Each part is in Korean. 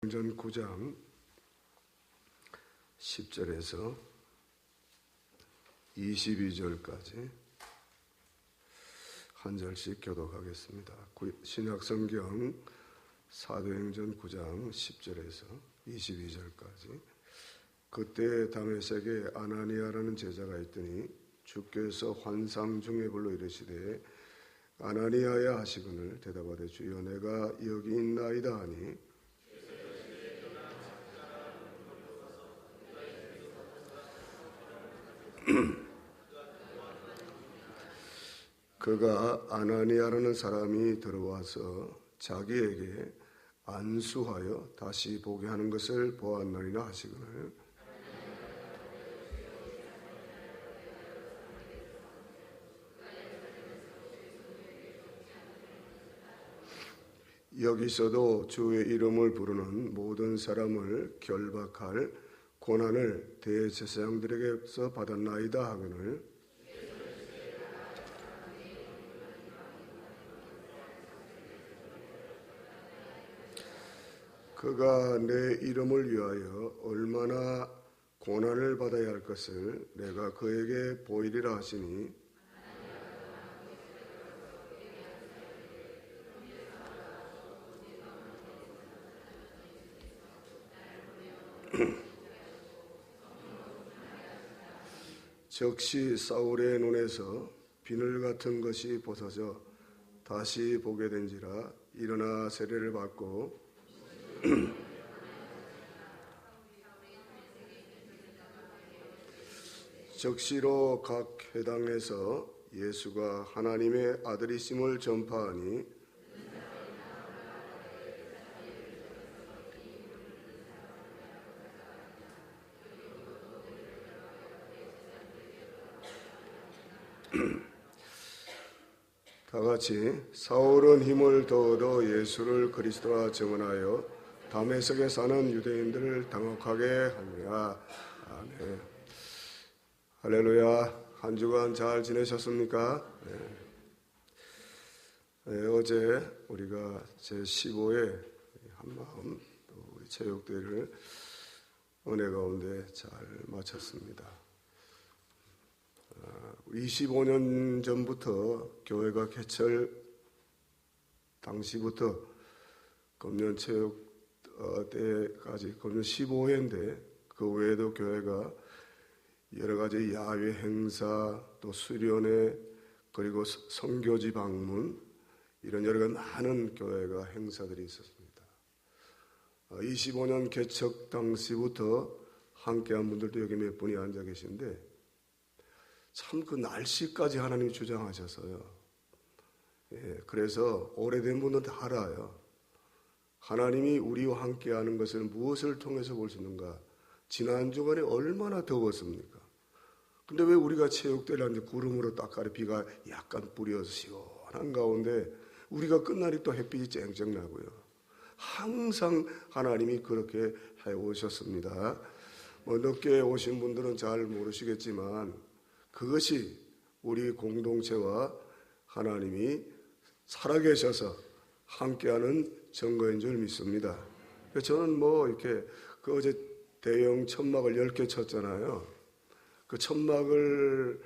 전 9장 10절에서 22절까지 한 절씩 교독하겠습니다. 신약성경 사도행전 9장 10절에서 22절까지. 그때 다메섹에 아나니아라는 제자가 있더니 주께서 환상 중에 불러 이르시되 아나니아야 하시거늘 대답하되 주여 내가 여기 있나이다 하니 그가 아나니아라는 사람이 들어와서 자기에게 안수하여 다시 보게 하는 것을 보았느니라 하시거늘 여기서도 주의 이름을 부르는 모든 사람을 결박할 고난을 대제사장들에게서 받았나이다 하거늘 그가 내 이름을 위하여 얼마나 고난을 받아야 할 것을 내가 그에게 보이리라 하시니 즉시 사울의 눈에서 비늘 같은 것이 벗어져 다시 보게 된지라 일어나 세례를 받고 즉시로 각 회당에서 예수가 하나님의 아들이심을 전파하니 다같이 사울은 힘을 더 얻어 예수를 그리스도라 증언하여 다메섹에 사는 유대인들을 당혹하게 하니라. 아멘. 할렐루야. 한 주간 잘 지내셨습니까? 네, 어제 우리가 제15회 한마음 또 우리 체육대회를 은혜 가운데 잘 마쳤습니다. 25년 전부터 교회가 개철 당시부터 금년 체육 때까지 금년 15회인데 그 외에도 교회가 여러 가지 야외 행사 또 수련회 그리고 선교지 방문 이런 여러 가지 많은 교회가 행사들이 있었습니다. 25년 개척 당시부터 함께한 분들도 여기 몇 분이 앉아 계신데 참 그 날씨까지 하나님이 주장하셔서요. 그래서 오래된 분들은 다 알아요. 하나님이 우리와 함께하는 것을 무엇을 통해서 볼 수 있는가? 지난 주간에 얼마나 더웠습니까? 근데 왜 우리가 체육대회를 하는데 구름으로 딱가리 비가 약간 뿌려서 시원한 가운데 우리가 끝나니 또 햇빛이 쨍쨍 나고요. 항상 하나님이 그렇게 해오셨습니다. 늦게 오신 분들은 잘 모르시겠지만 그것이 우리 공동체와 하나님이 살아계셔서 함께하는 증거인 줄 믿습니다. 저는 이렇게 그 어제 대형 천막을 10개 쳤잖아요. 그 천막을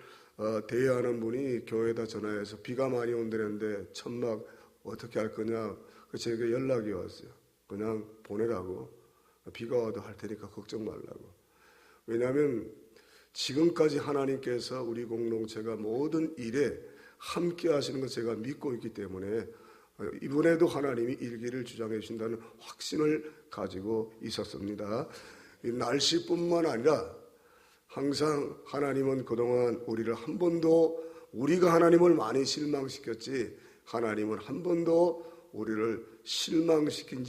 대여하는 분이 교회에다 전화해서 비가 많이 온다는데 천막 어떻게 할 거냐. 제게 연락이 왔어요. 그냥 보내라고. 비가 와도 할 테니까 걱정 말라고. 왜냐하면 지금까지 하나님께서 우리 공동체가 모든 일에 함께 하시는 것 제가 믿고 있기 때문에 이번에도 하나님이 일기를 주장해 주신다는 확신을 가지고 있었습니다. 날씨뿐만 아니라 항상 하나님은 그동안 우리를 한 번도 우리가 하나님을 많이 실망시켰지 하나님은 한 번도 우리를 실망시킨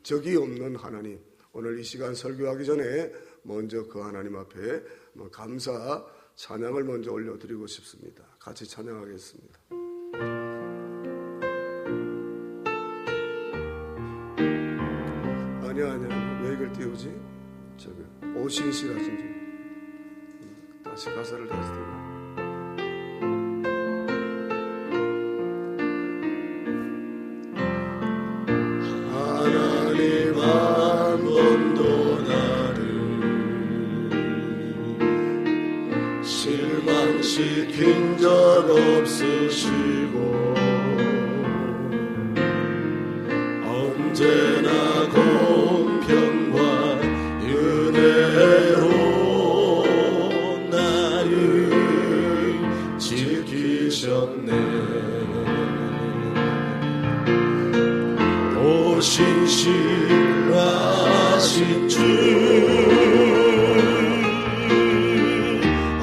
적이 없는 하나님. 오늘 이 시간 설교하기 전에 먼저 그 하나님 앞에 감사 찬양을 먼저 올려드리고 싶습니다. 같이 찬양하겠습니다. 아니야 왜 이걸 띄우지? 저기 오신시라 좀 다시 가사를 다시 띄워. 하나님 시킨 적 없으시고 언제나 공평과 은혜로 나를 지키셨네. 오 신실하신 주,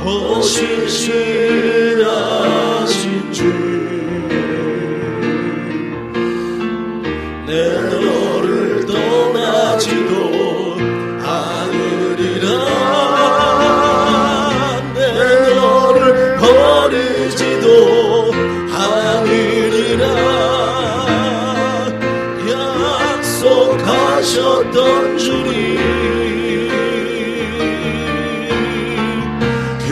오 신실하신 주, 내 너를 떠나지도 않으리라. 내 너를 버리지도 않으리라. 약속하셨던 주님, 그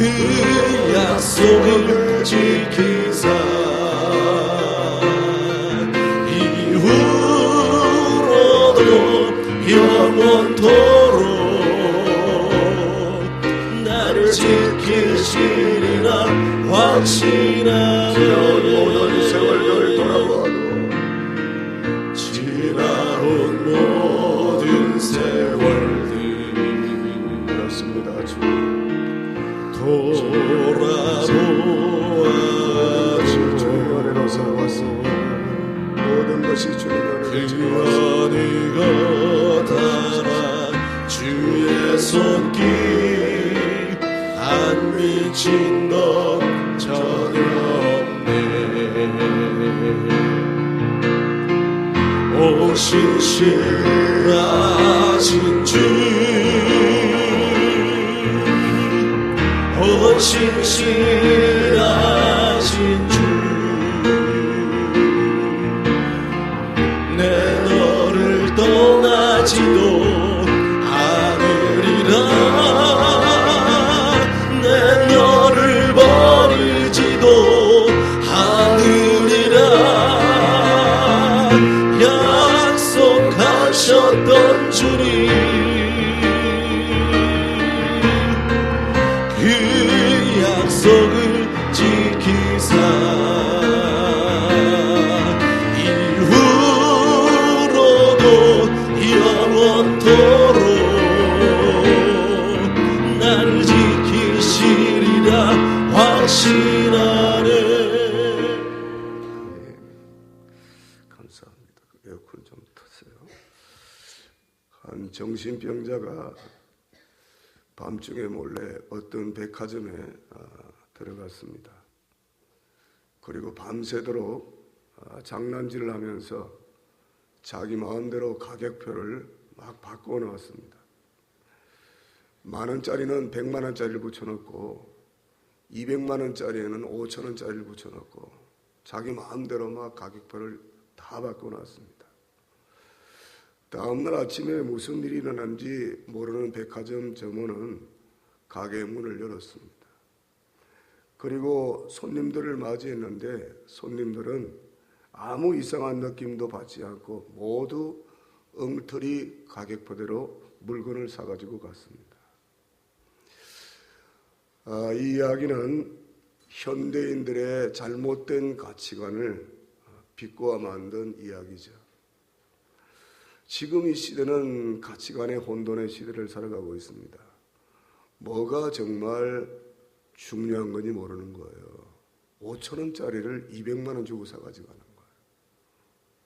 약속을 지키사 영원토록 나를 지키시리라 확신하네. 모든 세월들을 돌아보아도 지나온 모든 세월들 그렇습니다. 주 돌아보아도 주의 은혜로서 왔습니다. 모든 것이 주의 은혜로 은혜가 달아 주의 손길 안 미친 것 전혀 없네. 오 신실하신 주, 오 신실하신 주, 내 너를 떠나지도 않으리라. 내 너를 버리지도 않으리라. 약속하셨던 주님, 그 약속을 지키사 영원토록 나를 지키시리라 확신하네. 감사합니다. 에어컨 좀 탔어요. 한 정신병자가 밤중에 몰래 어떤 백화점에 들어갔습니다. 그리고 밤새도록 장난질을 하면서 자기 마음대로 가격표를 막 바꾸어 나왔습니다. 10,000원짜리는 100만원짜리를 붙여놓고 200만원짜리에는 5,000원짜리를 붙여놓고 자기 마음대로 막 가격표를 다 바꾸어 나왔습니다. 다음날 아침에 무슨 일이 일어난지 모르는 백화점 점원은 가게 문을 열었습니다. 그리고 손님들을 맞이했는데 손님들은 아무 이상한 느낌도 받지 않고 모두 엉터리 가격표대로 물건을 사가지고 갔습니다. 이 이야기는 현대인들의 잘못된 가치관을 비꼬아 만든 이야기죠. 지금 이 시대는 가치관의 혼돈의 시대를 살아가고 있습니다. 뭐가 정말 중요한 건지 모르는 거예요. 5,000원짜리를 200만원 주고 사가지고 가는 거예요.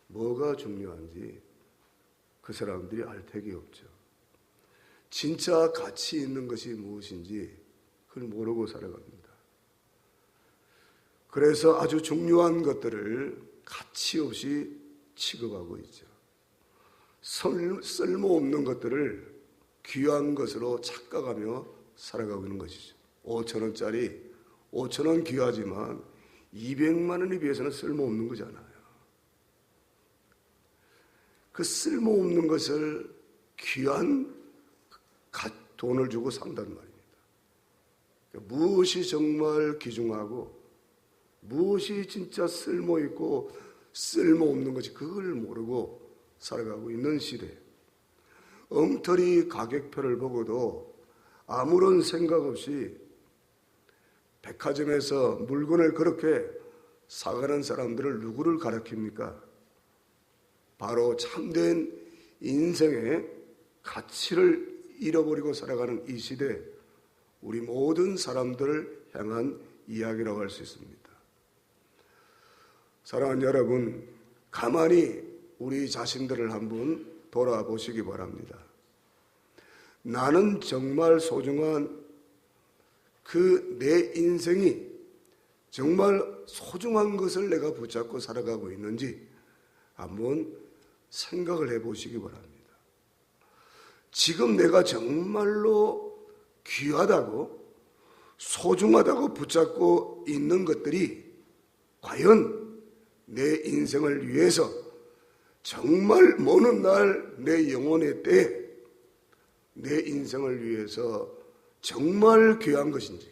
뭐가 중요한지 그 사람들이 알 택이 없죠. 진짜 가치 있는 것이 무엇인지 그걸 모르고 살아갑니다. 그래서 아주 중요한 것들을 가치 없이 취급하고 있죠. 쓸모없는 것들을 귀한 것으로 착각하며 살아가고 있는 것이죠. 5,000원짜리 5,000원 귀하지만 200만 원에 비해서는 쓸모없는 거잖아요. 그 쓸모없는 것을 귀한 돈을 주고 산단 말입니다. 무엇이 정말 귀중하고 무엇이 진짜 쓸모있고 쓸모없는 것이 그걸 모르고 살아가고 있는 시대. 엉터리 가격표를 보고도 아무런 생각 없이 백화점에서 물건을 그렇게 사가는 사람들을 누구를 가리킵니까? 바로 참된 인생의 가치를 잃어버리고 살아가는 이 시대, 우리 모든 사람들을 향한 이야기라고 할 수 있습니다. 사랑하는 여러분, 가만히 우리 자신들을 한번 돌아보시기 바랍니다. 나는 정말 소중한 그 내 인생이 정말 소중한 것을 내가 붙잡고 살아가고 있는지 한번 생각을 해보시기 바랍니다. 지금 내가 정말로 귀하다고 소중하다고 붙잡고 있는 것들이 과연 내 인생을 위해서 정말 먼 날 내 영혼의 때에 내 인생을 위해서 정말 귀한 것인지,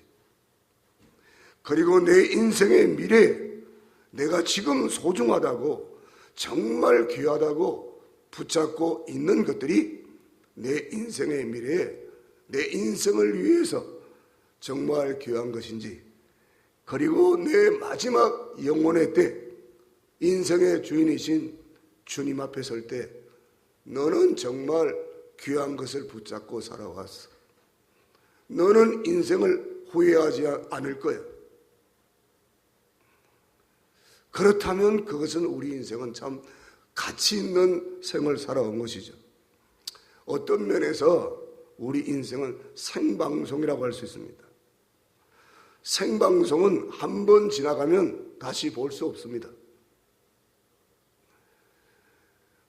그리고 내 인생의 미래에 내가 지금 소중하다고 정말 귀하다고 붙잡고 있는 것들이 내 인생의 미래에 내 인생을 위해서 정말 귀한 것인지, 그리고 내 마지막 영혼의 때 인생의 주인이신 주님 앞에 설 때 너는 정말 귀한 것을 붙잡고 살아왔어. 너는 인생을 후회하지 않을 거야. 그렇다면 그것은 우리 인생은 참 가치 있는 생을 살아온 것이죠. 어떤 면에서 우리 인생은 생방송이라고 할 수 있습니다. 생방송은 한 번 지나가면 다시 볼 수 없습니다.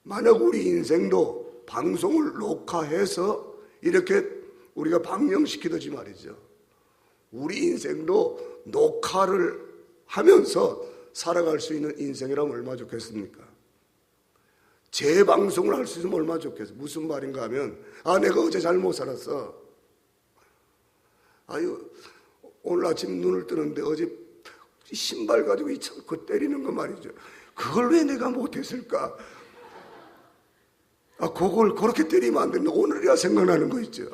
만약 우리 인생도 방송을 녹화해서 이렇게 우리가 방영시키듯이 말이죠. 우리 인생도 녹화를 하면서 살아갈 수 있는 인생이라면 얼마나 좋겠습니까? 재방송을 할 수 있으면 얼마나 좋겠어요. 무슨 말인가 하면, 내가 어제 잘못 살았어. 오늘 아침 눈을 뜨는데 어제 신발 가지고 그 때리는 거 말이죠. 그걸 왜 내가 못했을까? 그걸 그렇게 때리면 안 되는데 오늘이야 생각나는 거 있죠.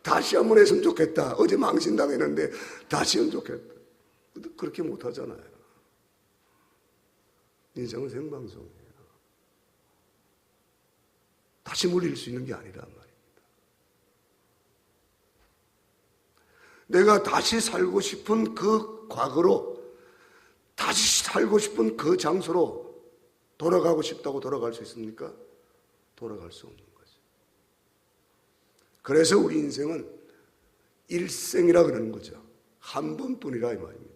다시 한번 했으면 좋겠다. 어제 망신당했는데 다시 하면 좋겠다. 그렇게 못하잖아요. 인생은 생방송이에요. 다시 물릴 수 있는 게 아니란 말입니다. 내가 다시 살고 싶은 그 과거로, 다시 살고 싶은 그 장소로 돌아가고 싶다고 돌아갈 수 있습니까? 돌아갈 수 없는 거죠. 그래서 우리 인생은 일생이라 그러는 거죠. 한 번뿐이라 이 말입니다.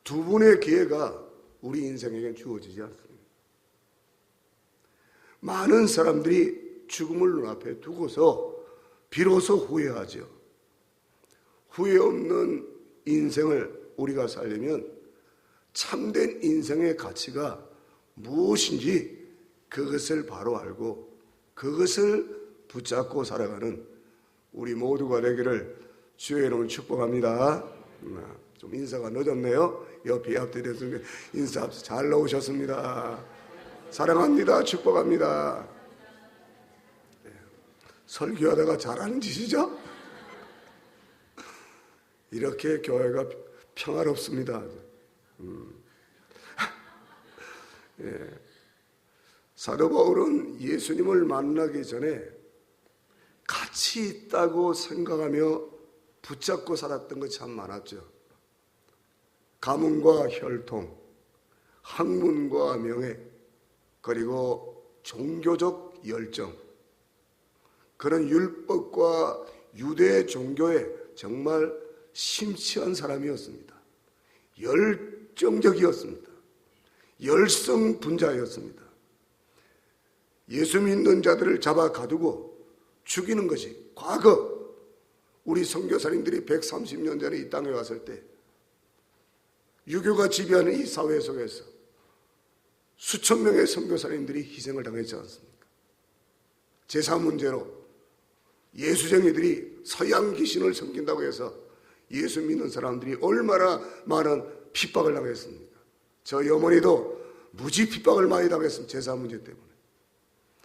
두 번의 기회가 우리 인생에게 주어지지 않습니다. 많은 사람들이 죽음을 눈앞에 두고서 비로소 후회하죠. 후회 없는 인생을 우리가 살려면 참된 인생의 가치가 무엇인지 그것을 바로 알고 그것을 붙잡고 살아가는 우리 모두가 되기를 주의 이름으로 축복합니다. 좀 인사가 늦었네요. 옆에 앞뒤에서 인사 잘 나오셨습니다. 사랑합니다. 축복합니다. 설교하다가 잘하는 짓이죠? 이렇게 교회가 평화롭습니다. 사도 바울은 예수님을 만나기 전에 가치 있다고 생각하며 붙잡고 살았던 것 참 많았죠. 가문과 혈통, 학문과 명예, 그리고 종교적 열정, 그런 율법과 유대 종교에 정말 심취한 사람이었습니다. 열정적이었습니다. 열성분자였습니다. 예수 믿는 자들을 잡아 가두고 죽이는 것이 과거 우리 선교사님들이 130년 전에 이 땅에 왔을 때 유교가 지배하는 이 사회 속에서 수천 명의 선교사님들이 희생을 당했지 않습니까? 제사 문제로 예수쟁이들이 서양 귀신을 섬긴다고 해서 예수 믿는 사람들이 얼마나 많은 핍박을 당했습니까? 저희 어머니도 무지 핍박을 많이 당했습니다. 제사 문제 때문에.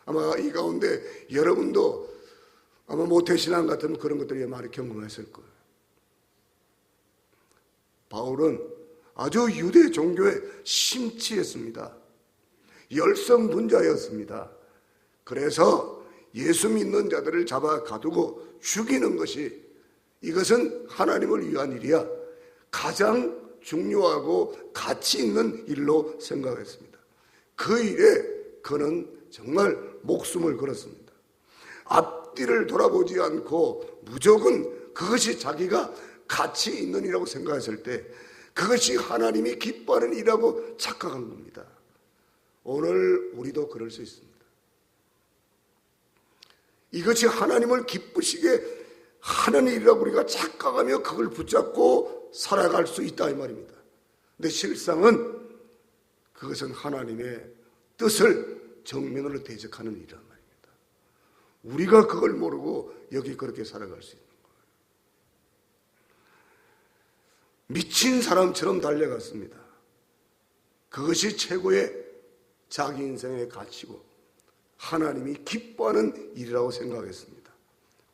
아마 이 가운데 여러분도 아마 모태신앙 같은 그런 것들이 많이 경험했을 거예요. 바울은 아주 유대 종교에 심취했습니다. 열성분자였습니다. 그래서 예수 믿는 자들을 잡아 가두고 죽이는 것이, 이것은 하나님을 위한 일이야, 가장 중요하고 가치 있는 일로 생각했습니다. 그 일에 그는 정말 목숨을 걸었습니다. 앞뒤를 돌아보지 않고 무조건 그것이 자기가 가치 있는 일이라고 생각했을 때 그것이 하나님이 기뻐하는 일이라고 착각한 겁니다. 오늘 우리도 그럴 수 있습니다. 이것이 하나님을 기쁘시게 하는 일이라고 우리가 착각하며 그걸 붙잡고 살아갈 수 있다 이 말입니다. 근데 실상은 그것은 하나님의 뜻을 정면으로 대적하는 일이란 말입니다. 우리가 그걸 모르고 여기 그렇게 살아갈 수 있는 거예요. 미친 사람처럼 달려갔습니다. 그것이 최고의 자기 인생의 가치고 하나님이 기뻐하는 일이라고 생각했습니다.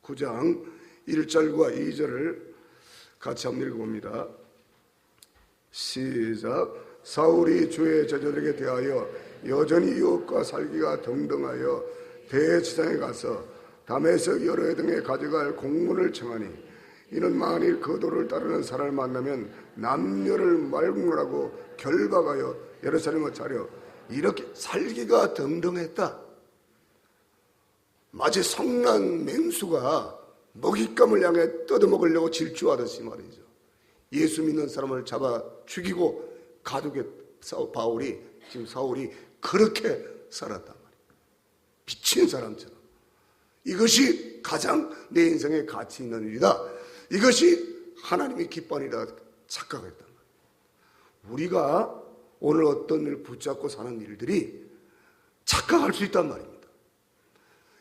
9장 1절과 2절을 같이 한번 읽어봅니다. 시작. 사울이 주의 제자들에게 대하여 여전히 유혹과 살기가 등등하여 대지상에 가서 다메섹 여러 해 등에 가져갈 공문을 청하니, 이는 만일 그 도를 따르는 사람을 만나면 남녀를 말궁하고 결박하여 예루살렘을 차려, 이렇게 살기가 등등했다. 마치 성난 맹수가 먹잇감을 향해 뜯어먹으려고 질주하듯이 말이죠. 예수 믿는 사람을 잡아 죽이고 가두게 바울이, 지금 사울이 그렇게 살았단 말이에요. 미친 사람처럼. 이것이 가장 내 인생에 가치 있는 일이다. 이것이 하나님이 기뻐하는 일이다 착각했단 말이에요. 우리가 오늘 어떤 일을 붙잡고 사는 일들이 착각할 수 있단 말입니다.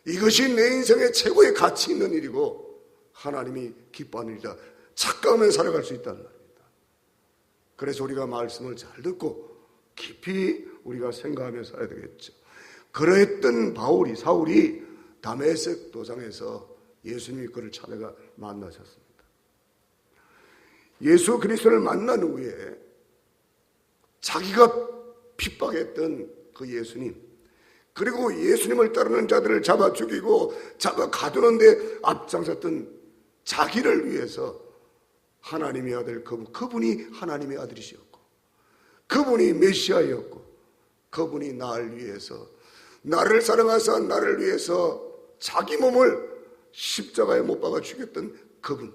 이것이 내 인생의 최고의 가치 있는 일이고 하나님이 기뻐하는 일이다 착각하며 살아갈 수 있다는 말입니다. 그래서 우리가 말씀을 잘 듣고 깊이 우리가 생각하며 살아야 되겠죠. 그랬던 사울이 다메섹 도상에서 예수님이 그를 찾아가 만나셨습니다. 예수 그리스도를 만난 후에 자기가 핍박했던 그 예수님, 그리고 예수님을 따르는 자들을 잡아 죽이고 잡아 가두는데 앞장섰던 자기를 위해서 하나님의 아들 그분이 하나님의 아들이셨고, 그분이 메시아였고, 그분이 나를 위해서, 나를 사랑하사 나를 위해서 자기 몸을 십자가에 못 박아 죽였던 그분,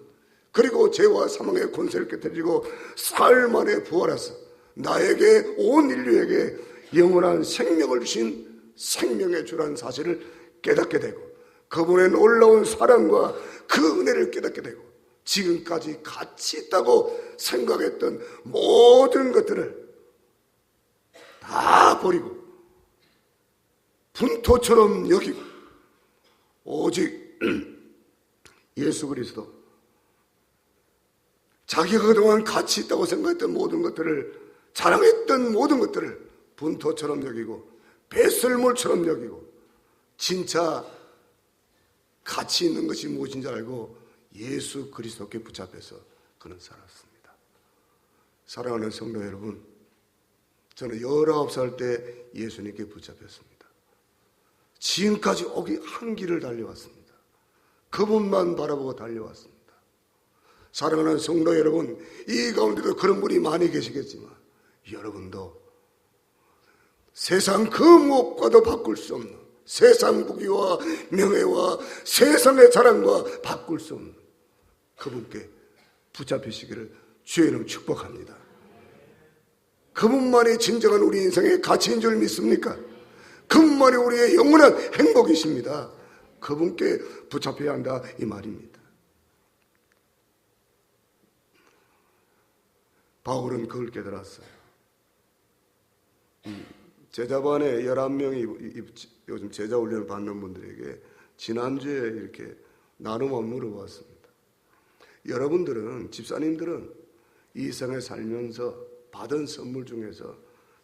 그리고 죄와 사망의 권세를 깨뜨리고 사흘 만에 부활하사 나에게, 온 인류에게 영원한 생명을 주신 생명의 주라는 사실을 깨닫게 되고, 그분의 놀라운 사랑과 그 은혜를 깨닫게 되고, 지금까지 가치 있다고 생각했던 모든 것들을 다 버리고 분토처럼 여기고 오직 예수 그리스도, 자기가 그동안 가치 있다고 생각했던 모든 것들을, 자랑했던 모든 것들을 분토처럼 여기고 배설물처럼 여기고, 진짜 가치 있는 것이 무엇인지 알고 예수 그리스도께 붙잡혀서 그는 살았습니다. 사랑하는 성도 여러분, 저는 19살 때 예수님께 붙잡혔습니다. 지금까지 오기 한 길을 달려왔습니다. 그분만 바라보고 달려왔습니다. 사랑하는 성도 여러분, 이 가운데도 그런 분이 많이 계시겠지만 여러분도 세상 그 무엇과도 바꿀 수 없는, 세상 부귀와 명예와 세상의 자랑과 바꿀 수 없는 그분께 붙잡히시기를 주의 이름 축복합니다. 그분만이 진정한 우리 인생의 가치인 줄 믿습니까? 그분만이 우리의 영원한 행복이십니다. 그분께 붙잡혀야 한다 이 말입니다. 바울은 그걸 깨달았어요. 제자반에 11명이 요즘 제자 훈련을 받는 분들에게 지난주에 이렇게 나눔 한번 물어봤습니다. 여러분들은, 집사님들은 이 생에 살면서 받은 선물 중에서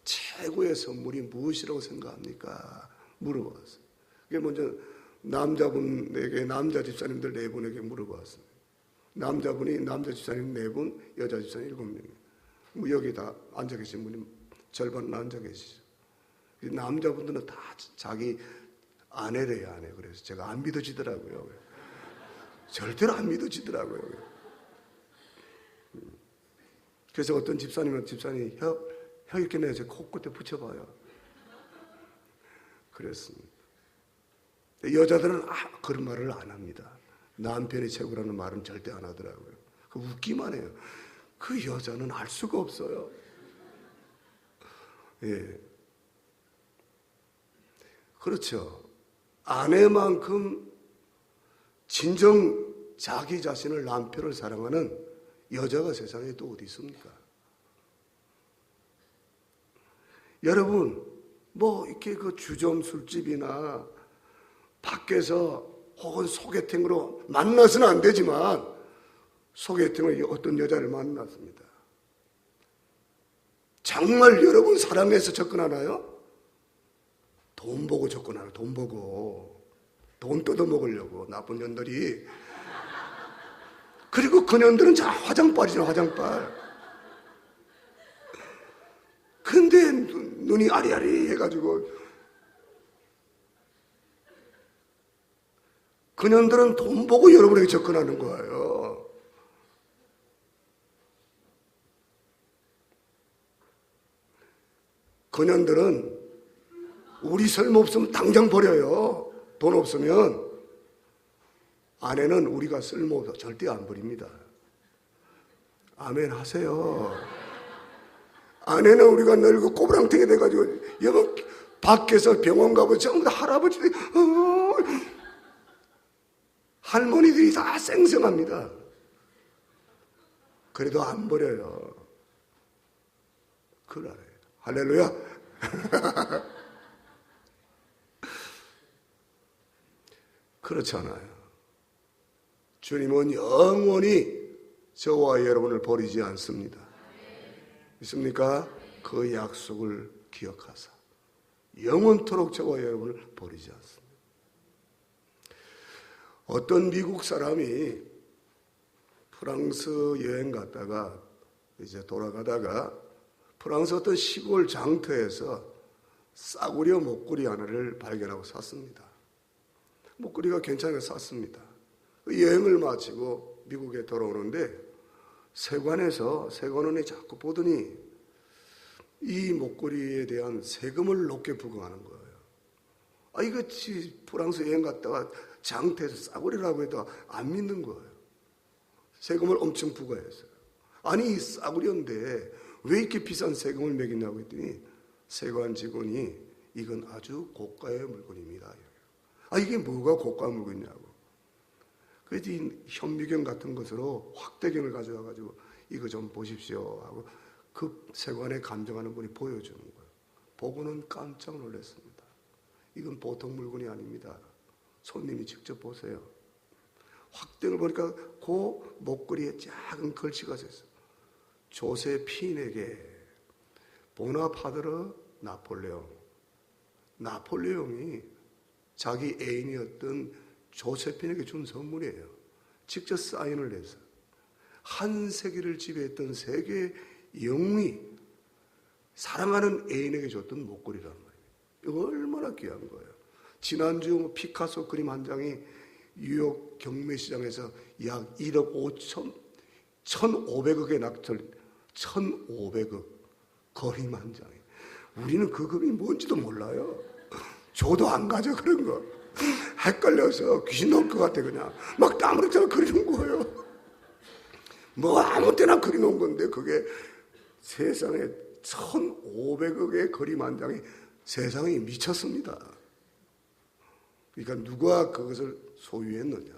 최고의 선물이 무엇이라고 생각합니까? 물어봤어요. 그게 먼저 남자분에게, 남자 집사님들 4분에게 물어봤습니다. 남자분이 남자 집사님 4분, 여자 집사님 7명. 여기 다 앉아 계신 분이 절반은 앉아 계시죠. 남자분들은 다 자기 아내래요, 아내. 그래서 제가 안 믿어지더라고요. 절대로 안 믿어지더라고요. 그래서 어떤 집사님은 혀 이렇게 내서 코끝에 붙여봐요. 그랬습니다. 여자들은 그런 말을 안 합니다. 남편이 최고라는 말은 절대 안 하더라고요. 웃기만 해요. 그 여자는 알 수가 없어요. 예. 그렇죠. 아내만큼 진정 자기 자신을, 남편을 사랑하는 여자가 세상에 또 어디 있습니까? 여러분, 뭐 이렇게 그 주점 술집이나 밖에서 혹은 소개팅으로 만나서는 안 되지만 소개팅을 어떤 여자를 만났습니다. 정말 여러분 사랑해서 접근하나요? 돈 보고 접근하나, 돈 보고. 돈 뜯어먹으려고, 나쁜 년들이. 그리고 그년들은 자 화장빨이잖아, 화장빨. 근데 눈이 아리아리 해가지고 그년들은 돈 보고 여러분에게 접근하는 거예요. 그년들은 우리 쓸모없으면 당장 버려요. 돈 없으면. 아내는 우리가 쓸모없어 절대 안 버립니다. 아멘 하세요. 아내는 우리가 늙고 꼬부랑탱이 돼가지고 여보 밖에서 병원 가보면 전부 다 할아버지들이 할머니들이 다 생생합니다. 그래도 안 버려요. 그걸 알아요. 할렐루야. 그렇잖아요. 주님은 영원히 저와 여러분을 버리지 않습니다. 있습니까? 그 약속을 기억하사 영원토록 저와 여러분을 버리지 않습니다. 어떤 미국 사람이 프랑스 여행 갔다가 이제 돌아가다가 프랑스 어떤 시골 장터에서 싸구려 목걸이 하나를 발견하고 샀습니다. 목걸이가 괜찮아서 샀습니다. 여행을 마치고 미국에 돌아오는데 세관원이 자꾸 보더니 이 목걸이에 대한 세금을 높게 부과하는 거예요. 이거 프랑스 여행 갔다가 장터에서 싸구려라고 해도 안 믿는 거예요. 세금을 엄청 부과했어요. 아니 이 싸구려인데 왜 이렇게 비싼 세금을 매기냐고 했더니 세관 직원이 이건 아주 고가의 물건입니다. 이게 뭐가 고가 물건이냐고. 그래서 이 현미경 같은 것으로 확대경을 가져와가지고 이거 좀 보십시오 하고 그 세관에 감정하는 분이 보여주는 거예요. 보고는 깜짝 놀랐습니다. 이건 보통 물건이 아닙니다. 손님이 직접 보세요. 확대를 보니까 그 목걸이에 작은 글씨가 있어요. 조세핀에게 보나파드르 나폴레옹. 나폴레옹이 자기 애인이었던 조세핀에게 준 선물이에요. 직접 사인을 해서 한 세기를 지배했던 세계 영웅이 사랑하는 애인에게 줬던 목걸이란 말이에요. 이거 얼마나 귀한 거예요. 지난주 피카소 그림 한 장이 뉴욕 경매시장에서 약 1억 1,500억에 낙찰, 1,500억 그림 한 장에. 우리는 그 금이 뭔지도 몰라요. 저도 안 가져 그런 거. 헷갈려서 귀신 나올 것 같아 그냥. 막 아무렇게나 그리는 거예요. 뭐 아무 때나 그려놓은 건데 그게 세상에 1,500억의 그림 한 장이 세상에 미쳤습니다. 그러니까 누가 그것을 소유했느냐.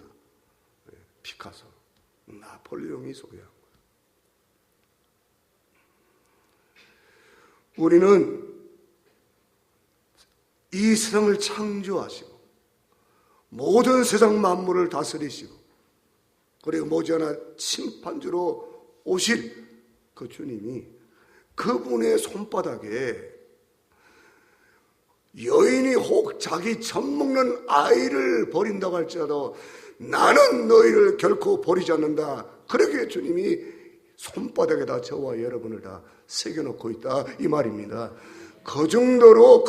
피카소, 나폴레옹이 소유한 거예요. 우리는 이 세상을 창조하시고 모든 세상 만물을 다스리시고 그리고 머지않아 심판주로 오실 그 주님이 그분의 손바닥에 여인이 혹 자기 젖먹는 아이를 버린다고 할지라도 나는 너희를 결코 버리지 않는다. 그렇게 주님이 손바닥에다 저와 여러분을 다 새겨놓고 있다 이 말입니다. 그 정도로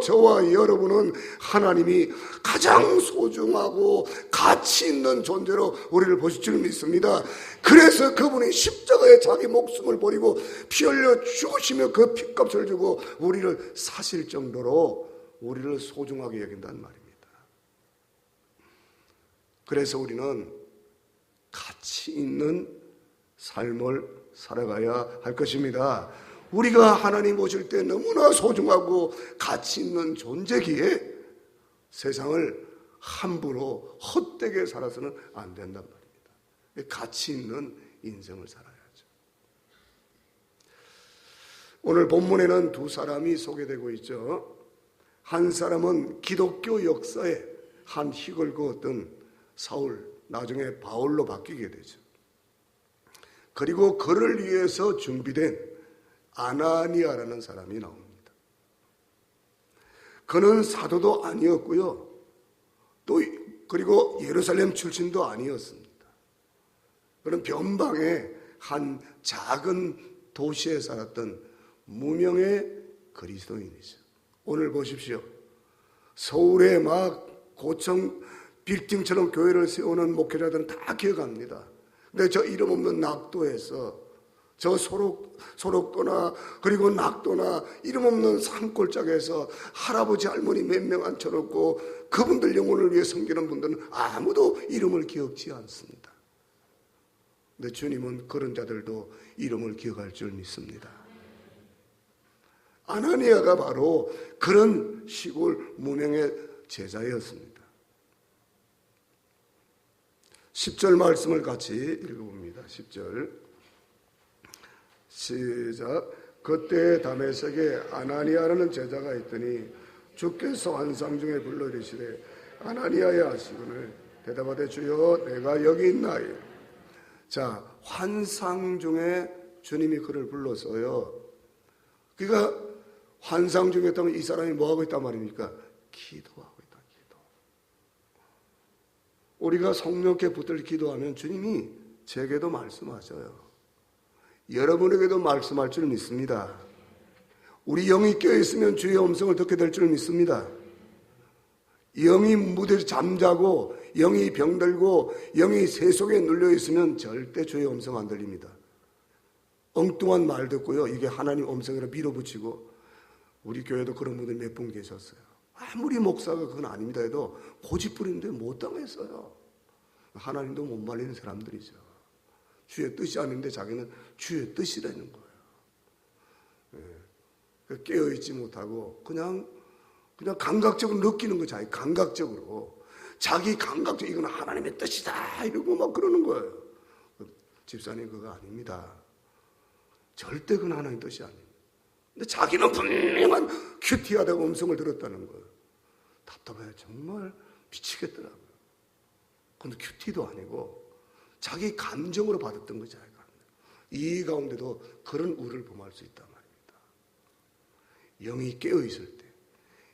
저와 여러분은 하나님이 가장 소중하고 가치 있는 존재로 우리를 보실 줄 믿습니다. 그래서 그분이 십자가에 자기 목숨을 버리고 피 흘려 죽으시며 그 핏값을 주고 우리를 사실 정도로 우리를 소중하게 여긴다는 말입니다. 그래서 우리는 가치 있는 삶을 살아가야 할 것입니다. 우리가 하나님 오실 때 너무나 소중하고 가치 있는 존재기에 세상을 함부로 헛되게 살아서는 안 된단 말입니다. 가치 있는 인생을 살아야죠. 오늘 본문에는 두 사람이 소개되고 있죠. 한 사람은 기독교 역사에 한 획을 그었던 사울, 나중에 바울로 바뀌게 되죠. 그리고 그를 위해서 준비된 아나니아라는 사람이 나옵니다. 그는 사도도 아니었고요. 또 그리고 예루살렘 출신도 아니었습니다. 그는 변방의 한 작은 도시에 살았던 무명의 그리스도인이죠. 오늘 보십시오. 서울에 막 고층 빌딩처럼 교회를 세우는 목회자들은 다 기억합니다. 근데 저 이름 없는 낙도에서 저 소록도나 그리고 낙도나 이름 없는 산골짜기에서 할아버지 할머니 몇 명 앉혀놓고 그분들 영혼을 위해 섬기는 분들은 아무도 이름을 기억지 않습니다. 근데 주님은 그런 자들도 이름을 기억할 줄 믿습니다. 아나니아가 바로 그런 시골 무명의 제자였습니다. 10절 말씀을 같이 읽어봅니다. 10절 시작. 그때 다메섹에 아나니아라는 제자가 있더니 주께서 환상 중에 불러 이르시되 아나니아야 하시거늘 대답하되 주여 내가 여기 있나이다. 자, 환상 중에 주님이 그를 불러서요. 그러니까 환상 중에 있다면 이 사람이 뭐하고 있단 말입니까? 기도하고 있다. 기도. 우리가 성령께 붙들 기도하면 주님이 제게도 말씀하셔요. 여러분에게도 말씀할 줄 믿습니다. 우리 영이 깨어있으면 주의 음성을 듣게 될 줄 믿습니다. 영이 무대에서 잠자고 영이 병들고 영이 세속에 눌려있으면 절대 주의 음성 안 들립니다. 엉뚱한 말 듣고요. 이게 하나님 음성이라 밀어붙이고 우리 교회도 그런 분들 몇 분 계셨어요. 아무리 목사가 그건 아닙니다 해도 고집부리는데 못 당했어요. 하나님도 못 말리는 사람들이죠. 주의 뜻이 아닌데 자기는 주의 뜻이라는 거예요. 네. 깨어있지 못하고 그냥 감각적으로 느끼는 거죠. 자기 감각적으로 이건 하나님의 뜻이다 이러고 막 그러는 거예요. 집사님 그거 아닙니다. 절대 그건 하나님의 뜻이 아닙니다. 근데 자기는 분명한 큐티하다고 음성을 들었다는 거예요. 답답해요. 정말 미치겠더라고요. 근데 큐티도 아니고 자기 감정으로 받았던 거죠. 이 가운데도 그런 우를 범할 수 있단 말입니다. 영이 깨어있을 때,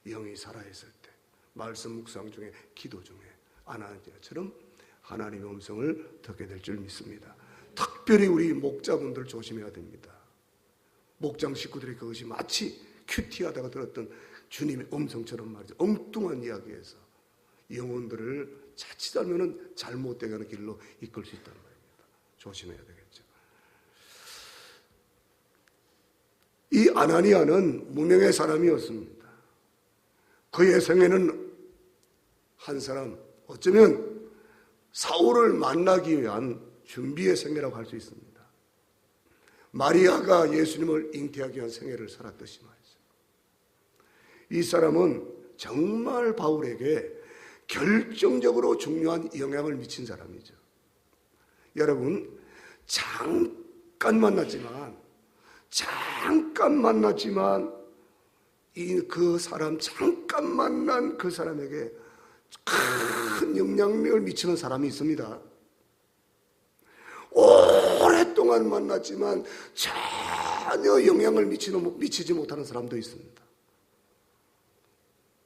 영이 살아있을 때, 말씀 묵상 중에, 기도 중에 아나니아처럼 하나님의 음성을 듣게 될 줄 믿습니다. 특별히 우리 목자분들 조심해야 됩니다. 목장 식구들이 그것이 마치 큐티하다가 들었던 주님의 음성처럼 말이죠. 엉뚱한 이야기에서 영혼들을 자칫 하면은 잘못되게 하는 길로 이끌 수 있다는 말입니다. 조심해야 되겠죠. 이 아나니아는 무명의 사람이었습니다. 그의 생애는 한 사람, 어쩌면 사울을 만나기 위한 준비의 생애라고 할 수 있습니다. 마리아가 예수님을 잉태하기 위한 생애를 살았듯이 말이죠. 이 사람은 정말 바울에게 결정적으로 중요한 영향을 미친 사람이죠. 여러분, 잠깐 만났지만 그 사람 잠깐 만난 그 사람에게 큰 영향력을 미치는 사람이 있습니다. 오랫동안 만났지만 전혀 영향을 미치지 못하는 사람도 있습니다.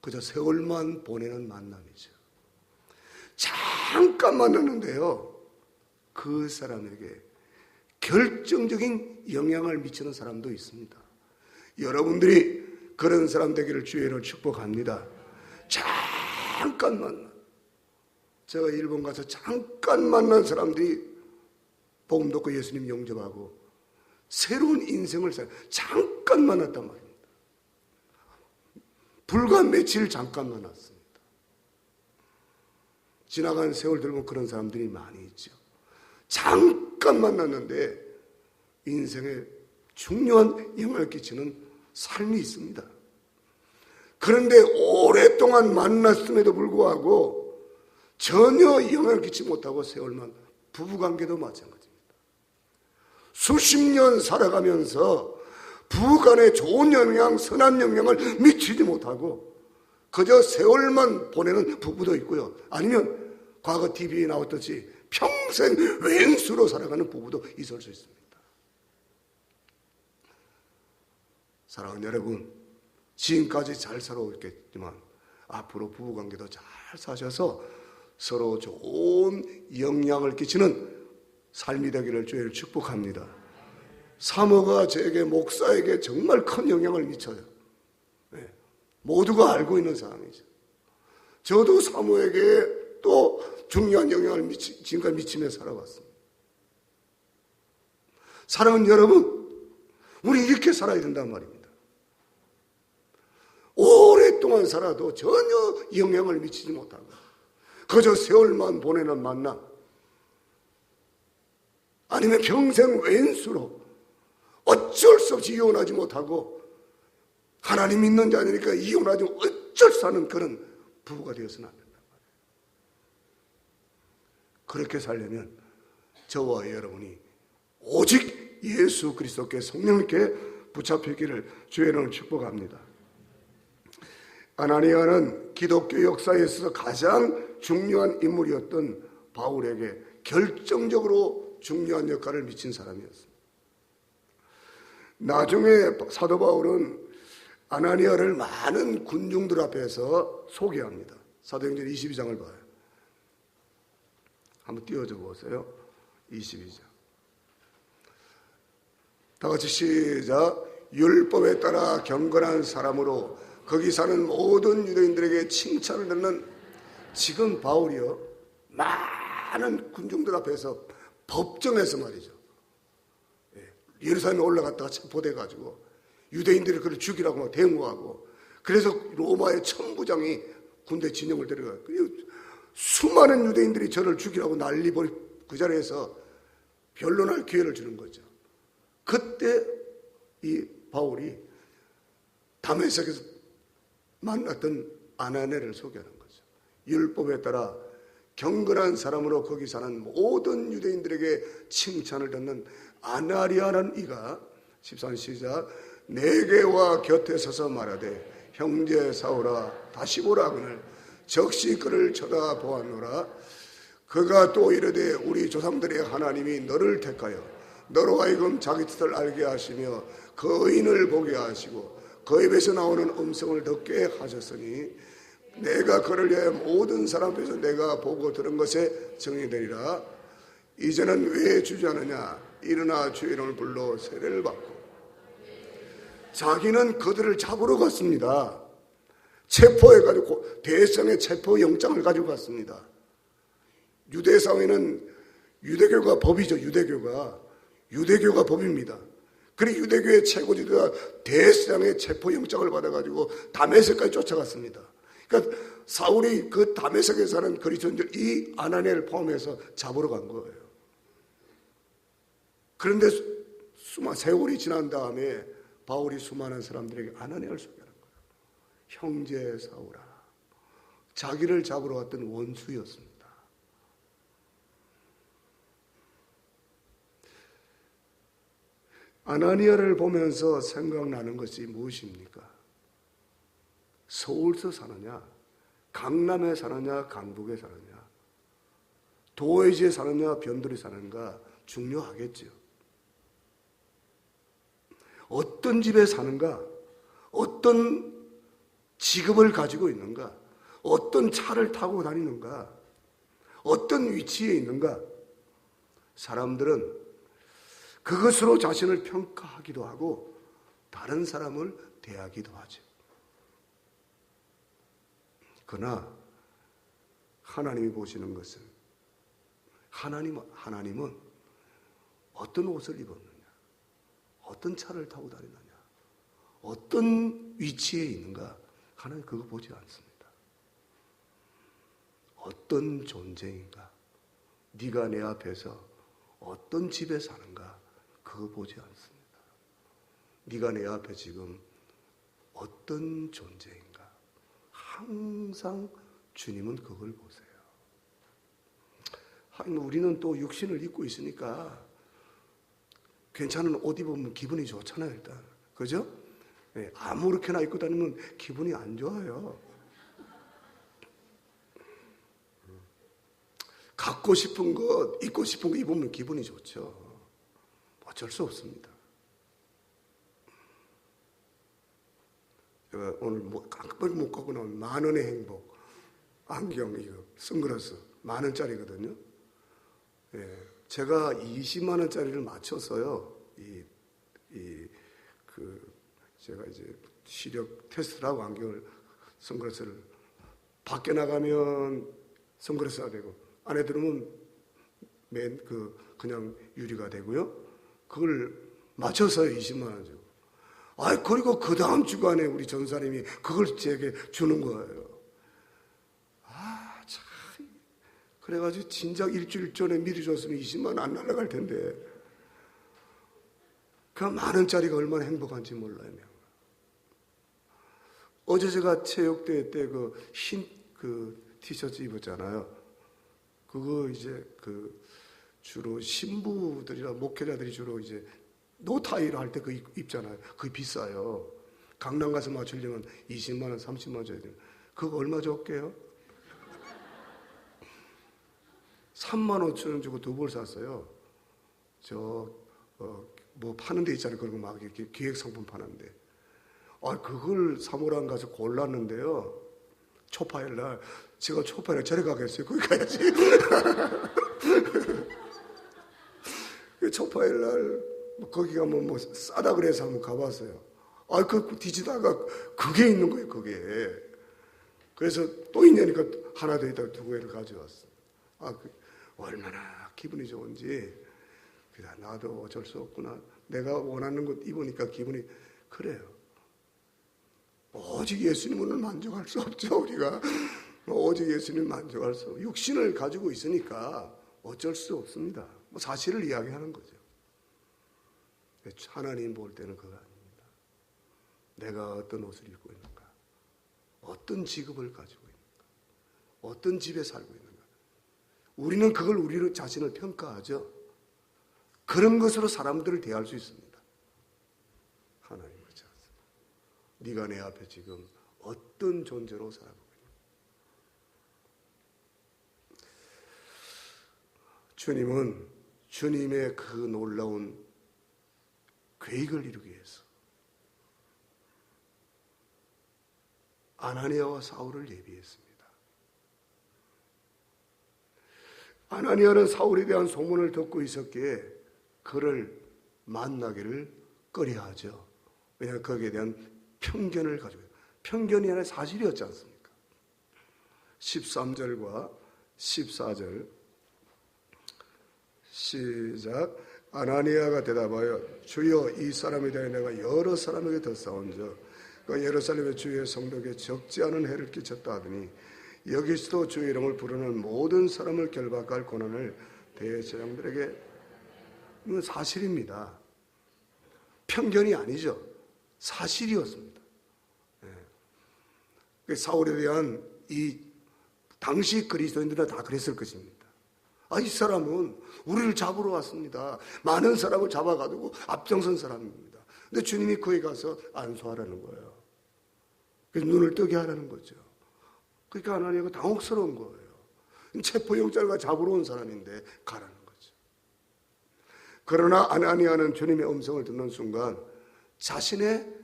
그저 세월만 보내는 만남이죠. 잠깐 만났는데요, 그 사람에게 결정적인 영향을 미치는 사람도 있습니다. 여러분들이 그런 사람 되기를 주의를 축복합니다. 잠깐 만난, 제가 일본 가서 잠깐 만난 사람들이 복음 듣고 예수님 영접하고 새로운 인생을 잠깐 만났단 말입니다. 불과 며칠 잠깐 만났습니다. 지나간 세월 들면 그런 사람들이 많이 있죠. 잠깐 만났는데 인생에 중요한 영향을 끼치는 삶이 있습니다. 그런데 오랫동안 만났음에도 불구하고 전혀 영향을 끼치지 못하고 세월만, 부부관계도 마찬가지입니다. 수십 년 살아가면서 부부간에 좋은 영향, 선한 영향을 미치지 못하고 그저 세월만 보내는 부부도 있고요. 아니면 과거 TV에 나왔듯이 평생 왼수로 살아가는 부부도 있을 수 있습니다. 사랑하는 여러분, 지금까지 잘 살아오겠지만 앞으로 부부관계도 잘 사셔서 서로 좋은 영향을 끼치는 삶이 되기를 주의를 축복합니다. 사모가 저에게, 목사에게 정말 큰 영향을 미쳐요. 네. 모두가 알고 있는 사람이죠. 저도 사모에게 또 중요한 영향을 지금까지 미치며 살아왔습니다. 사랑하는 여러분, 우리 이렇게 살아야 된단 말입니다. 오랫동안 살아도 전혀 영향을 미치지 못하고 그저 세월만 보내는 만남, 아니면 평생 왼수로 어쩔 수 없이 이혼하지 못하고 하나님 믿는 자니까 이혼하지 어쩔 수 없는 그런 부부가 되어서는 안 된단 말이에요. 그렇게 살려면 저와 여러분이 오직 예수 그리스도께, 성령께 붙잡히기를 주의 이름으로 축복합니다. 아나니아는 기독교 역사에 있어서 가장 중요한 인물이었던 바울에게 결정적으로 중요한 역할을 미친 사람이었습니다. 나중에 사도 바울은 아나니아를 많은 군중들 앞에서 소개합니다. 사도행전 22장을 봐요. 한번 띄워줘 보세요. 22장. 다 같이 시작. 율법에 따라 경건한 사람으로 거기 사는 모든 유대인들에게 칭찬을 듣는, 지금 바울이요, 많은 군중들 앞에서 법정에서 말이죠, 예루살렘에 올라갔다가 체포돼가지고 유대인들이 그를 죽이라고 막 대모하고, 그래서 로마의 천부장이 군대 진영을 데려가요. 수많은 유대인들이 저를 죽이라고 난리 벌이고 그 자리에서 변론할 기회를 주는 거죠. 그때 이 바울이 다메섹에서 만났던 아나니아를 소개하는 거죠. 율법에 따라 경건한 사람으로 거기 사는 모든 유대인들에게 칭찬을 듣는 아나니아라는 이가, 14절 시작, 내게와 곁에 서서 말하되 형제 사울아 다시 보라 하거늘 적시 그를 쳐다보았노라. 그가 또 이르되 우리 조상들의 하나님이 너를 택하여 너로 하여금 자기 뜻을 알게 하시며 그 의인을 보게 하시고 그 입에서 나오는 음성을 듣게 하셨으니 내가 그를 위하여 모든 사람 앞에서 내가 보고 들은 것에 정의되리라. 이제는 왜 주저하느냐? 일어나 주의 이름을 불러 세례를 받고. 자기는 그들을 잡으러 갔습니다. 체포해가지고 대성의 체포 영장을 가지고 갔습니다. 유대사회는 유대교가 법이죠. 유대교가 법입니다. 그리고 유대교의 최고지도가 대성의 체포 영장을 받아가지고 다메섹까지 쫓아갔습니다. 그러니까 사울이 그 다메섹에 사는 그리스도인들 이 아나니아를 포함해서 잡으러 간 거예요. 그런데 세월이 지난 다음에 바울이 수많은 사람들에게 아나니아를 소개하는 거예요. 형제 사울아. 자기를 잡으러 갔던 원수였습니다. 아나니아를 보면서 생각나는 것이 무엇입니까? 서울서 사느냐, 강남에 사느냐, 강북에 사느냐, 도회지에 사느냐, 변두리에 사는가 중요하겠죠. 어떤 집에 사는가, 어떤 직업을 가지고 있는가, 어떤 차를 타고 다니는가, 어떤 위치에 있는가. 사람들은 그것으로 자신을 평가하기도 하고 다른 사람을 대하기도 하죠. 그러나 하나님이 보시는 것은 하나님은 어떤 옷을 입었느냐, 어떤 차를 타고 다니느냐, 어떤 위치에 있는가, 하나님 그거 보지 않습니다. 어떤 존재인가, 네가 내 앞에서 어떤 집에 사는가, 그거 보지 않습니다. 네가 내 앞에 지금 어떤 존재인가, 항상 주님은 그걸 보세요. 하긴 우리는 또 육신을 입고 있으니까 괜찮은 옷 입으면 기분이 좋잖아요, 일단. 그죠? 네, 아무렇게나 입고 다니면 기분이 안 좋아요. 갖고 싶은 것, 입고 싶은 거 입으면 기분이 좋죠. 어쩔 수 없습니다. 제가 오늘 깜빡 못 갖고 나온 10,000원의 행복 안경, 이거 선글라스 10,000원짜리거든요. 예, 제가 20만 원짜리를 맞췄어요. 제가 이제 시력 테스트를 하고 안경을, 선글라스를 밖에 나가면 선글라스가 되고 안에 들으면 그냥 유리가 되고요. 그걸 맞췄어요. 20만 원 주고. 그리고 그 다음 주간에 우리 전사님이 그걸 제게 주는 거예요. 참. 그래가지고 진작 일주일 전에 미리 줬으면 20만 원 안 날아갈 텐데. 그 10,000원짜리가 얼마나 행복한지 몰라요. 어제 제가 체육대회 때 흰 티셔츠 입었잖아요. 그거 이제 주로 신부들이나 목회자들이 주로 이제 노타이로 할 때 그 입잖아요. 그게 비싸요. 강남 가서 맞추려면 20만 원, 30만 원 줘야 돼요. 그거 얼마 줬게요? 35,000원 주고 2벌 샀어요. 뭐 파는 데 있잖아요. 그런 거 막 이렇게 기획상품 파는데. 그걸 사모랑 가서 골랐는데요. 초파일 날. 제가 초파일에 저리 가겠어요. 거기 가야지. 초파일 날 거기 가면 뭐 싸다 그래서 한번 가봤어요. 그 뒤지다가 그게 있는 거예요. 그게. 그래서 또 있냐니까 하나 더 있다가 2개를 가져왔어요. 얼마나 기분이 좋은지. 그래, 나도 어쩔 수 없구나. 내가 원하는 것 입으니까 기분이 그래요. 오직 예수님은 만족할 수 없죠. 우리가 오직 예수님 만족할 수 없어요. 육신을 가지고 있으니까 어쩔 수 없습니다. 사실을 이야기하는 거죠. 하나님 볼 때는 그거 아닙니다. 내가 어떤 옷을 입고 있는가, 어떤 직업을 가지고 있는가, 어떤 집에 살고 있는가. 우리는 그걸 우리 자신을 평가하죠. 그런 것으로 사람들을 대할 수 있습니다. 하나님 그렇지 않습니다. 네가 내 앞에 지금 어떤 존재로 살아가고 있는가. 주님은 주님의 그 놀라운 계획을 이루기 위해서 아나니아와 사울을 예비했습니다. 아나니아는 사울에 대한 소문을 듣고 있었기에 그를 만나기를 꺼려하죠. 왜냐하면 거기에 대한 편견을 가지고 있어요. 편견이 아니라 사실이었지 않습니까? 13절과 14절 시작. 아나니아가 대답하여 주여 이 사람에 대해 내가 여러 사람에게 더 싸운즉 그 예루살렘의 주의 성도에게 적지 않은 해를 끼쳤다 하더니 여기서도 주의 이름을 부르는 모든 사람을 결박할 권한을 대제사장들에게. 이건 사실입니다. 편견이 아니죠. 사실이었습니다. 사울에 대한 당시 그리스도인들은 다 그랬을 것입니다. 이 사람은 우리를 잡으러 왔습니다. 많은 사람을 잡아가지고 앞장선 사람입니다. 근데 주님이 거기 가서 안수하라는 거예요. 그래서 눈을 뜨게 하라는 거죠. 그러니까 아나니아가 당혹스러운 거예요. 체포영장을 잡으러 온 사람인데 가라는 거죠. 그러나 아나니아는 주님의 음성을 듣는 순간 자신의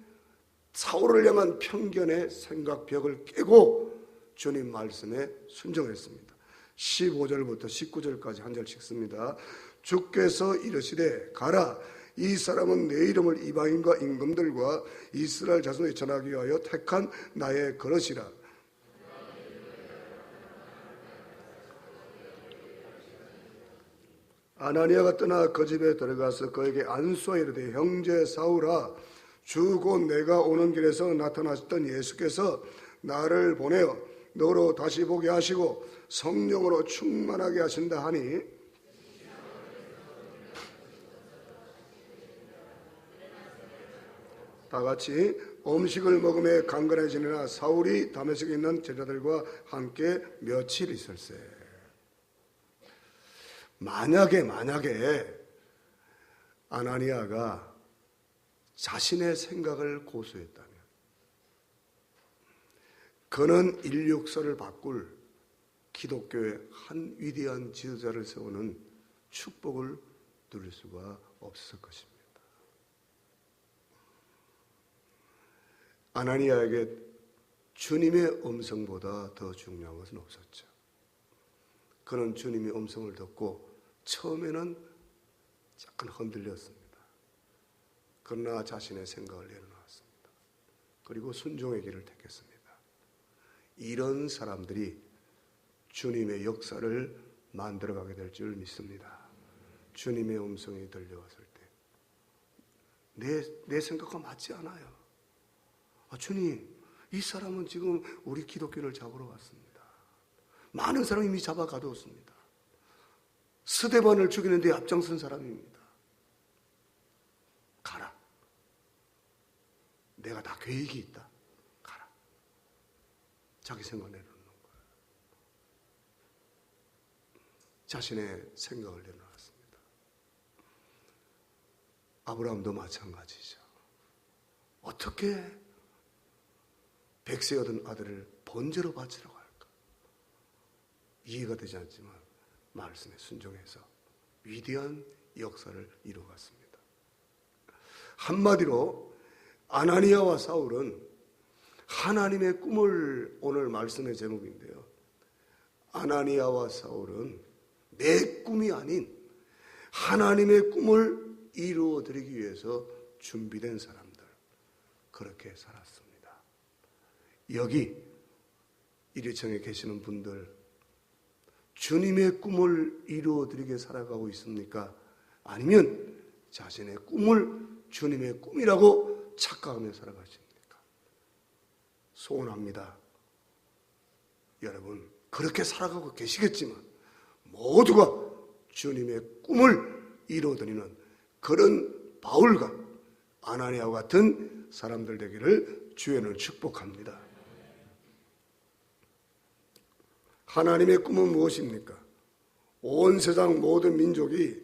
사울을 향한 편견의 생각 벽을 깨고 주님 말씀에 순종했습니다. 15절부터 19절까지 한 절씩 씁니다. 주께서 이르시되 가라, 이 사람은 내 이름을 이방인과 임금들과 이스라엘 자손에 전하기 위하여 택한 나의 그릇이라. 아나니아가 떠나 그 집에 들어가서 그에게 안수하여 이르되 형제 사울아, 주 곧 내가 오는 길에서 나타나셨던 예수께서 나를 보내어 너로 다시 보게 하시고 성령으로 충만하게 하신다 하니 다같이 음식을 먹음에 강건해지니라. 사울이 다메섹에 있는 제자들과 함께 며칠 있을세. 만약에 아나니아가 자신의 생각을 고수했다면 그는 인력서를 바꿀 기독교의 한 위대한 지도자를 세우는 축복을 누릴 수가 없었을 것입니다. 아나니아에게 주님의 음성보다 더 중요한 것은 없었죠. 그는 주님의 음성을 듣고 처음에는 약간 흔들렸습니다. 그러나 자신의 생각을 내려놓았습니다. 그리고 순종의 길을 택했습니다. 이런 사람들이 주님의 역사를 만들어가게 될 줄 믿습니다. 주님의 음성이 들려왔을 때 내 생각과 맞지 않아요. 주님, 이 사람은 지금 우리 기독교를 잡으러 왔습니다. 많은 사람이 이미 잡아 가두었습니다. 스데반을 죽이는 데 앞장선 사람입니다. 가라. 내가 다 계획이 있다. 가라. 자기 생각을 내려놓는 거예요. 자신의 생각을 내려놨습니다. 아브라함도 마찬가지죠. 어떻게 백세 얻은 아들을 번제로 바치라고 할까? 이해가 되지 않지만 말씀에 순종해서 위대한 역사를 이루어갔습니다. 한마디로 아나니아와 사울은 하나님의 꿈을, 오늘 말씀의 제목인데요, 아나니아와 사울은 내 꿈이 아닌 하나님의 꿈을 이루어드리기 위해서 준비된 사람들, 그렇게 살았습니다. 여기 이리청에 계시는 분들, 주님의 꿈을 이루어드리게 살아가고 있습니까? 아니면 자신의 꿈을 주님의 꿈이라고 착각하며 살아가십니까? 소원합니다. 여러분, 그렇게 살아가고 계시겠지만 모두가 주님의 꿈을 이루어드리는 그런 바울과 아나니아와 같은 사람들 되기를 주연을 축복합니다. 하나님의 꿈은 무엇입니까? 온 세상 모든 민족이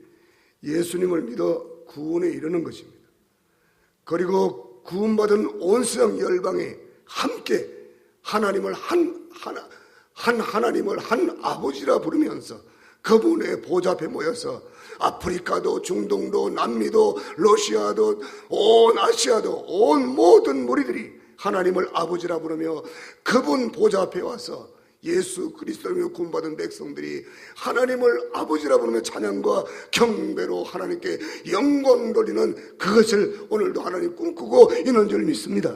예수님을 믿어 구원에 이르는 것입니다. 그리고 구원받은 온 세상 열방이 함께 하나님을 한 하나님을 한 아버지라 부르면서 그분의 보좌 앞에 모여서 아프리카도 중동도 남미도 러시아도 온 아시아도 온 모든 무리들이 하나님을 아버지라 부르며 그분 보좌 앞에 와서 예수 그리스도로 구원받은 백성들이 하나님을 아버지라 부르며 찬양과 경배로 하나님께 영광 돌리는 그것을 오늘도 하나님 꿈꾸고 있는 줄 믿습니다.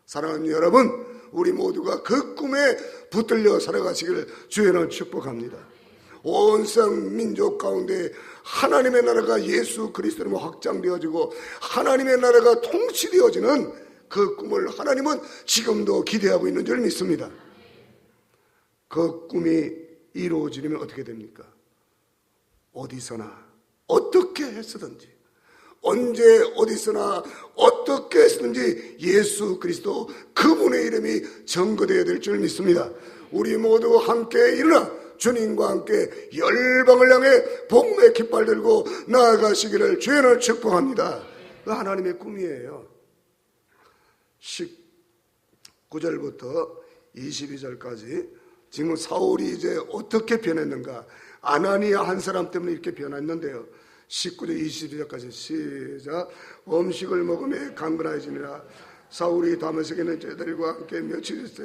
사랑하는 여러분, 우리 모두가 그 꿈에 붙들려 살아가시기를 주의 축복합니다. 온 세상 민족 가운데 하나님의 나라가 예수 그리스도로 확장되어지고 하나님의 나라가 통치되어지는 그 꿈을 하나님은 지금도 기대하고 있는 줄 믿습니다. 그 꿈이 이루어지려면 어떻게 됩니까? 어디서나 어떻게 했었든지 언제 어디서나 어떻게 했든지 예수 그리스도 그분의 이름이 전거되어야 될 줄 믿습니다. 우리 모두 함께 일어나 주님과 함께 열방을 향해 복음의 깃발 들고 나아가시기를 주의 축복합니다. 그 하나님의 꿈이에요. 19절부터 22절까지 지금 사울이 이제 어떻게 변했는가, 아나니아 한 사람 때문에 이렇게 변했는데요. 19절 22절까지 시작. 음식을 먹음에 강건해지니라. 사울이 다메섹에 있는 제자들과 함께 며칠 있어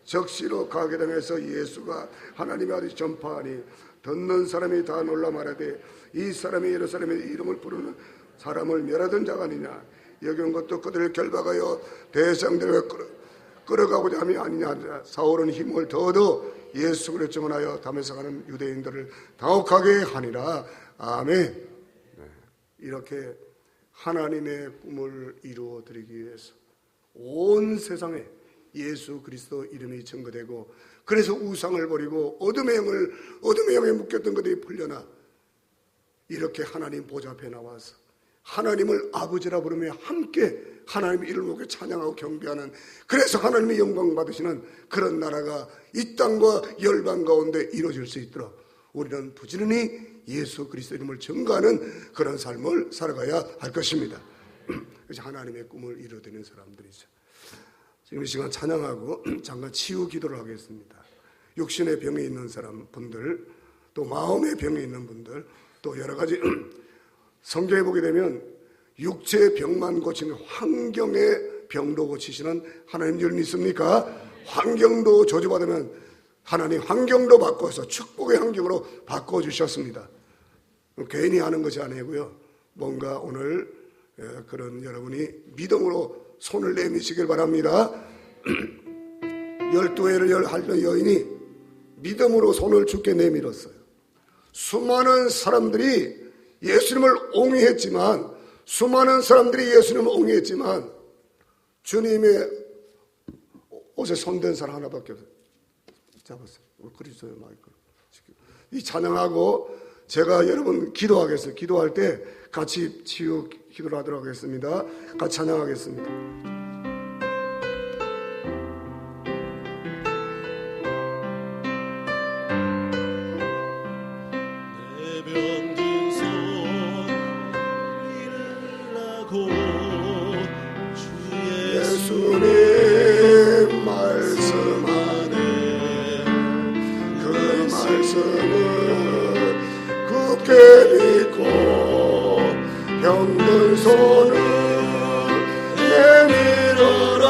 적시로 가게 되면서 예수가 하나님의 아들 전파하니 듣는 사람이 다 놀라 말하되 이 사람이 예루살렘의 이름을 부르는 사람을 멸하던 자가 아니냐. 여기 온 것도 그들을 결박하여 대장들을 끌어가고자 함이 아니냐. 사울은 힘을 더더 예수 그리스도를 증언하여 담에서 가는 유대인들을 당혹하게 하니라. 아멘. 이렇게 하나님의 꿈을 이루어 드리기 위해서 온 세상에 예수 그리스도 이름이 증거되고, 그래서 우상을 버리고 어둠의 영에 묶였던 것들이 풀려나 이렇게 하나님 보좌 앞에 나와서 하나님을 아버지라 부르며 함께 하나님의 이름을 높여 찬양하고 경배하는, 그래서 하나님의 영광 받으시는 그런 나라가 이 땅과 열방 가운데 이루어질 수 있도록 우리는 부지런히 예수 그리스도 이름을 증거하는 그런 삶을 살아가야 할 것입니다. 그래서 하나님의 꿈을 이루어드리는 사람들이죠. 지금 이 시간 찬양하고 잠깐 치유 기도를 하겠습니다. 육신의 병이 있는 사람 분들, 또 마음의 병이 있는 분들, 또 여러 가지 성경에 보게 되면 육체의 병만 고치는 환경의 병도 고치시는 하나님 줄 믿습니까? 환경도 저주받으면 하나님 환경도 바꿔서 축복의 환경으로 바꿔주셨습니다. 괜히 하는 것이 아니고요. 뭔가 오늘 그런 여러분이 믿음으로 손을 내미시길 바랍니다. 12회를 하던 여인이 믿음으로 손을 주께 내밀었어요. 수많은 사람들이 예수님을 옹이했지만, 주님의 옷에 손댄 사람 하나밖에 없어요. 잡았어요. 그리스도의 마이크. 이 찬양하고 제가 여러분 기도하겠어요. 기도할 때 같이 치유 기도를 하도록 하겠습니다. 같이 찬양하겠습니다. 예수님 말씀하네. 그 말씀을 굳게 믿고 병든 손을 내밀어라.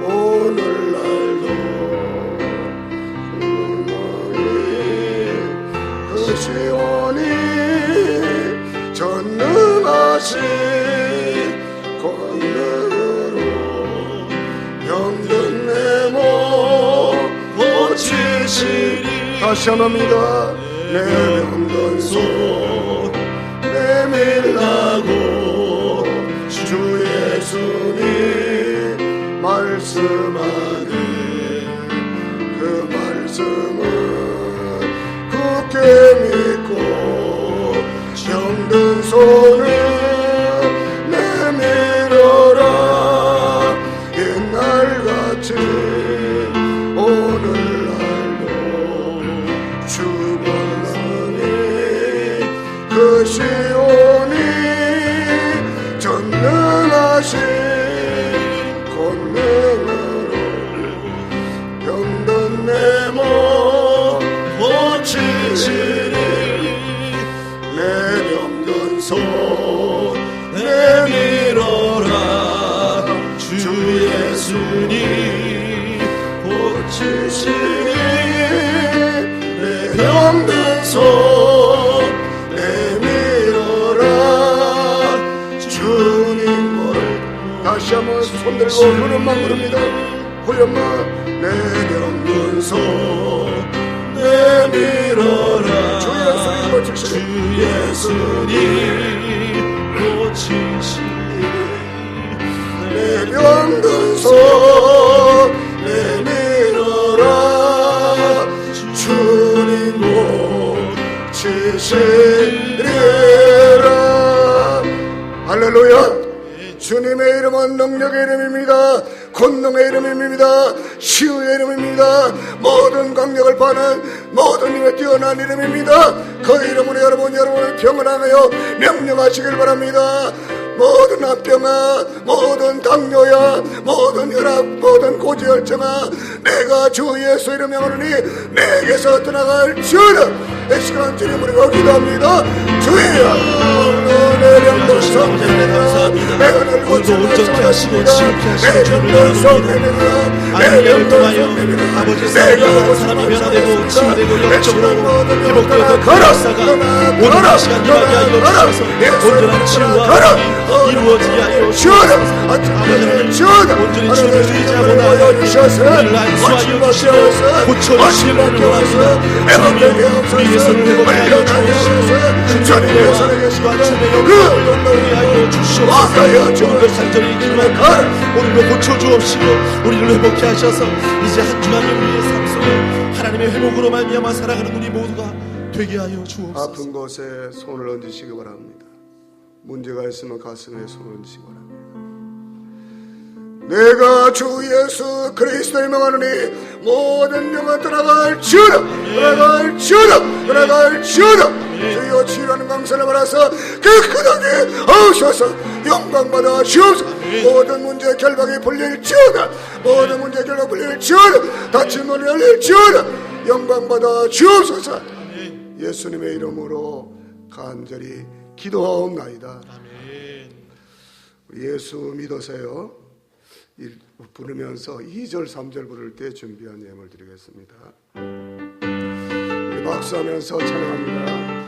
오늘날도 그 시온이 전능하신 권능으로 병든 내 몸 고치시리. 다시 한번입니다. 내 병든 손 내밀라고 주 예수님 말씀하네. 그 말씀을 굳게 믿고 병든 손을 내밀어라. 옛날같이 오늘날도 주권하니 그 시온이 전능하신 권능으로 병든 내 몸 고치시리. 내 병든 손 내밀어라. 주 예수님 고치시리. 내 병든 손 내밀어라. 주님 뭘. 다시 한번 손 들고 후렴만 부릅니다. 후렴만. 내 병든 손 내밀어라. 주 예수님 고치시리. 내 병든 손 내밀어라. 주님 고치시리라. 할렐루야. 주님의 이름은 능력의 이름입니다. 권능의 이름입니다. 치유의 이름입니다. 모든 강력을 파는 모든 힘에 뛰어난 이름입니다. 그 이름으로 여러분의 병을 향하여 명령하시길 바랍니다. 모든 합병아, 모든 당뇨야, 모든 혈압, 모든 고지혈증아, 내가 주 예수 이름 명하노니 내게서 떠나갈지어다. 이 시간 주님 우리가 기도합니다. 주여, 내 영도 성내내라. 내가 늘 고쳐 말씀하십니다. 내 영도 성내내라. 내 영도 성내내라. 아버지 사랑하는 사람이 변화되고 치유되고 영적으로 회복되었던 그 역사가 오늘 이 시간 임하게 하여 주셔서 온전한 치유와 회복이 이루어지게 하여 주셔서 아버지 하나님 온전히 치유를 의지하고 나아가는 우리를 안수하여 주시고 고쳐주시기를 원합니다. 주님 우리의 손을 회복하게 하여 주시고 주님의 손과 주님의 영광을 보게 하여 주시옵소서. 오늘도 간절히 기도합니다. 오늘도 고쳐주옵시고 우리를 회복케 하셔서 이제 한 주간을 우리의 삶 속에 하나님의 회복으로 말미암아 살아가는 우리 모두가 되게 하여 주옵소서. 아픈 곳에 손을 얹으시기 바랍니다. 문제가 있으면 가슴에 손을 얹으시기 바랍니다. 내가 주 예수 그리스도의 명하노니 모든 영혼 떠나갈지어다. 떠나갈지어다. 떠나갈지어다. 주여 치유하는 강선을 받아서 깨끗하게 하셔서 영광받아 주옵소서. 모든 문제 결박이 풀릴지어다. 모든 문제 결박 풀릴지어다. 다친 문이 열릴지어다. 영광받아 주옵소서. 예수님의 이름으로 간절히 기도하옵나이다. 예수 믿으세요. 부르면서 2절 3절 부를 때 준비한 예물 드리겠습니다. 우리 박수하면서 찬양합니다.